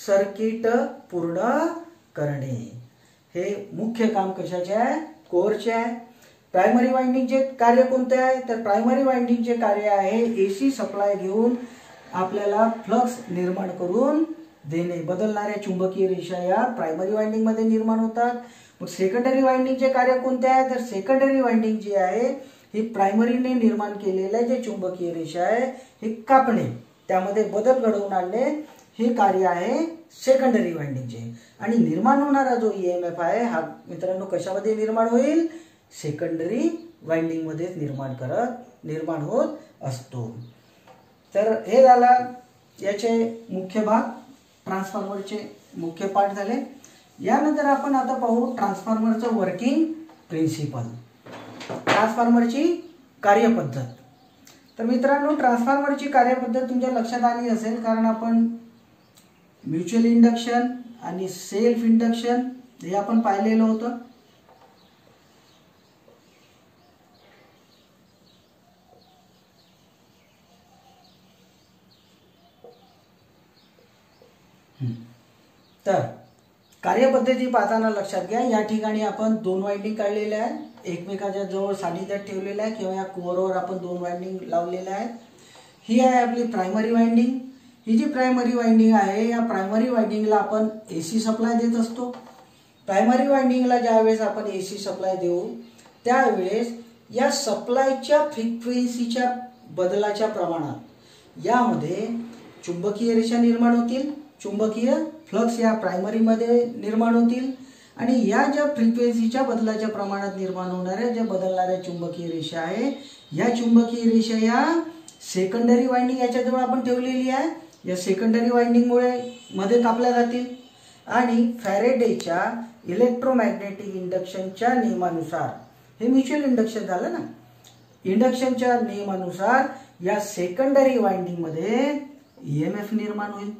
Circuit पूर्ण करणे हे मुख्य काम कशाचे आहे? कोरचे आहे. प्रायमरी वाइंडिंगचे कार्य कोणते आहे? तर प्रायमरी वाइंडिंगचे कार्य आहे एसी सप्लाय घेऊन आपल्याला फ्लक्स निर्माण करून देणे. बदलणाऱ्या चुंबकीय रेषा या प्रायमरी वाइंडिंग मध्ये निर्माण होतात. मग सेकंडरी वाइंडिंगचे कार्य कोणते आहे? तर सेकंडरी वाइंडिंग जी आहे ही प्रायमरीने निर्माण केलेल्या जे चुंबकीय रेषा आहे हे कापणे, त्यामध्ये बदल घडवून आणणे हे कार्य आहे सेकंडरी वाइंडिंगचे. आणि निर्माण होणारा जो ईएमएफ आहे हा मित्रांनो कशामध्ये निर्माण होईल? सेकंडरी वाइंडिंग मध्ये निर्माण होत असतो. तर हे झाला याचे मुख्य भाग, ट्रान्सफॉर्मरचे मुख्य पार्ट झाले. यानंतर आपण आता पाहू ट्रान्सफॉर्मरचं वर्किंग प्रिन्सिपल, ट्रान्सफॉर्मरची कार्यपद्धत. तर मित्रांनो ट्रान्सफॉर्मरची कार्यपद्धत तुमच्या लक्षात आली असेल, कारण आपण म्युच्युअल इंडक्शन आणि सेल्फ इंडक्शन हे आपण पाहिलेलं होतं. तर कार्यपद्धती पाहताना लक्षात घ्या, या ठिकाणी आपण दोन वाइंडिंग काढलेल्या आहेत, एकमेकाच्या जवळ सानिध्यात ठेवलेल्या आहे किंवा या कोअरवर आपण दोन वाइंडिंग लावलेल्या आहेत. ही आहे आपली प्रायमरी वाइंडिंग. ही जी प्रायमरी वाइंडिंग आहे या प्रायमरी वाइंडिंगला आपण एसी सप्लाय देत असतो. प्रायमरी वाइंडिंगला ज्यावेळेस आपण एसी सप्लाय देऊ त्यावेळेस या सप्लायच्या फ्रिक्वेन्सीच्या बदलाच्या प्रमाणात यामध्ये चुंबकीय रेषा निर्माण होतील, चुंबकीय फ्लक्स या प्रायमरीमध्ये निर्माण होतील आणि या ज्या फ्रिक्वेन्सीच्या बदलाच्या प्रमाणात निर्माण होणाऱ्या ज्या बदलणाऱ्या चुंबकीय रेषा आहे या चुंबकीय रेषा या सेकंडरी वाइंडिंग याच्याजवळ आपण ठेवलेली आहे. या सेकंडरी वाइंडिंगमुळे मध्ये कापल्या जातील आणि फॅरेडेच्या इलेक्ट्रोमॅग्नेटिक इंडक्शनच्या नियमानुसार, हे म्युच्युअल इंडक्शन झालं ना, इंडक्शनच्या नियमानुसार या सेकंडरी वाइंडिंग मध्ये ईएमएफ निर्माण होईल.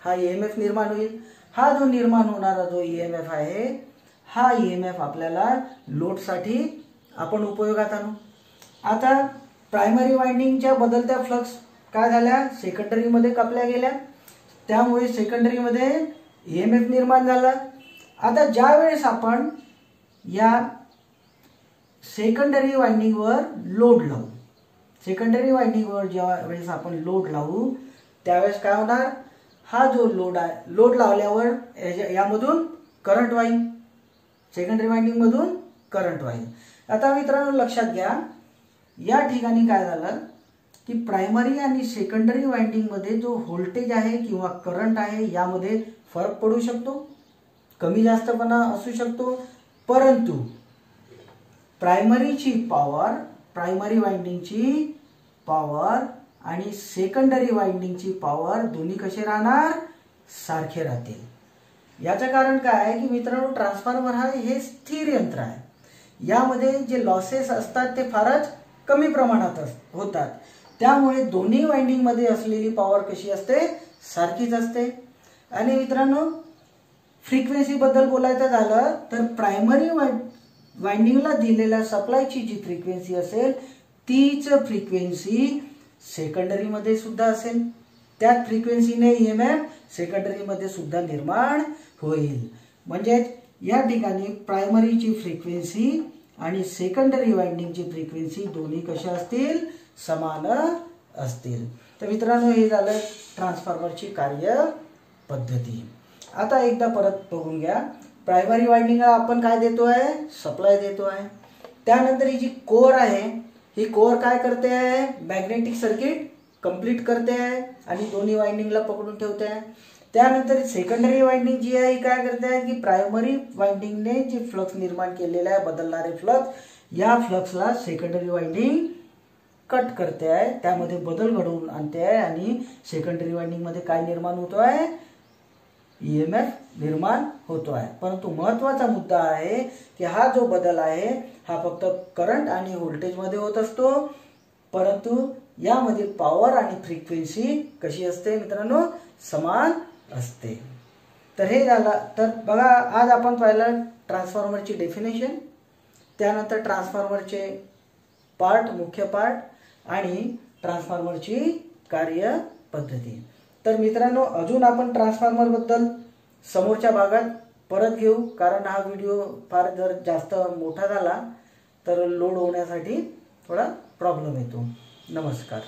हा ईएमएफ निर्माण होईल. हा जो निर्माण होणारा जो ईएमएफ आहे हा ईएमएफ आपल्याला लोडसाठी आपण उपयोगात आणू. आता प्रायमरी वाइंडिंगच्या बदलत्या फ्लक्स काय झाल्या? सेकंडरी मध्ये कापल्या गेल्या, त्यामुळे सेकंडरी मध्ये ईएमएफ निर्माण झाला. आता ज्या वेळेस आपण या सेकंडरी वाइंडिंगवर लोड लावू, सेकंडरी वाइंडिंगवर ज्या वेळेस आपण लोड लावू त्यावेळेस काय होणार? हा जो लोड आहे, लोड लावल्यावर यामधून करंट वाहील, सेकंडरी वाइंडिंग मधून करंट वाहील. आता मित्रांनो लक्षात घ्या, या ठिकाणी काय झालं की प्रायमरी आणि सेकंडरी वाइंडिंग मध्ये जो व्होल्टेज आहे किंवा करंट आहे यामध्ये फरक पडू शकतो, कमी जास्तपणा असू शकतो, परंतु प्रायमरीची पॉवर, प्रायमरी वाइंडिंगची पॉवर आणि सेकंडरी वाइंडिंगची पॉवर दोन्ही कसे राहणार? सारखे राहतील. याचं कारण काय आहे की मित्रांनो ट्रान्सफॉर्मर हे स्थिर यंत्र आहे. यामध्ये जे लॉसेस असतात ते फारच कमी प्रमाणात होतात, त्यामुळे दोन्ही वाइंडिंग मध्ये असलेली पॉवर कशी असते? सारखीच असते. आणि मित्रांनो फ्रिक्वेन्सी बद्दल बोलायचं झालं तर प्रायमरी वाइंडिंगला दिलेल्या सप्लायची जी फ्रिक्वेन्सी असेल तीच फ्रिक्वेन्सी सेकंडरी मध्ये सुद्धा असेल. त्याच फ्रिक्वेन्सीने ईएमएफ सेकंडरी मध्ये सुद्धा निर्माण होईल. म्हणजे या ठिकाणी प्रायमरीची फ्रिक्वेन्सी आणि सेकंडरी वाइंडिंगची फ्रिक्वेन्सी दोन्ही कशा असतील? समान असतील. तर मित्रांनो हे झालं ट्रान्सफॉर्मरची कार्यपद्धती. आता एकदा परत बघून घ्या, प्रायमरी वाइंडिंगला आपण काय देतोय? सप्लाय देतोय. त्यानंतर ही जी कोर आहे ही कोर काय करते आहे? मॅग्नेटिक सर्किट कंप्लीट करते आहे आणि दोन्ही वाइंडिंगला पकडून ठेवते आहे. त्यानंतर सेकंडरी वाइंडिंग जी आहे ही काय करते आहे की प्रायमरी वाइंडिंगने जे फ्लक्स निर्माण केलेला आहे, बदलणारे फ्लक्स, या फ्लक्सला सेकंडरी वाइंडिंग कट करते आहे, त्यामध्ये बदल घडवून आणते आहे आणि सेकंडरी वाइंडिंग मध्ये काय निर्माण होतो आहे? ईएमएफ निर्माण होतो आहे. परंतु महत्त्वाचा मुद्दा आहे की हा जो बदल आहे हा फक्त करंट आणि व्होल्टेज मध्ये होत असतो, परंतु यामधील पॉवर आणि फ्रिक्वेन्सी कशी असते मित्रांनो? समान असते. तर हे झालं. तर बघा आज आपण पाहिलं ट्रान्सफॉर्मरची डेफिनेशन, त्यानंतर ट्रान्सफॉर्मरचे पार्ट, मुख्य पार्ट आणि ट्रान्सफॉर्मरची कार्यपद्धती. तर मित्रांनो, अजून आपण ट्रान्सफॉर्मर बद्दल समोरच्या भागात परत घेऊ, कारण हा व्हिडिओ फार जर जास्त मोठा झाला तर लोड होण्यासाठी थोडा प्रॉब्लेम येतो. नमस्कार.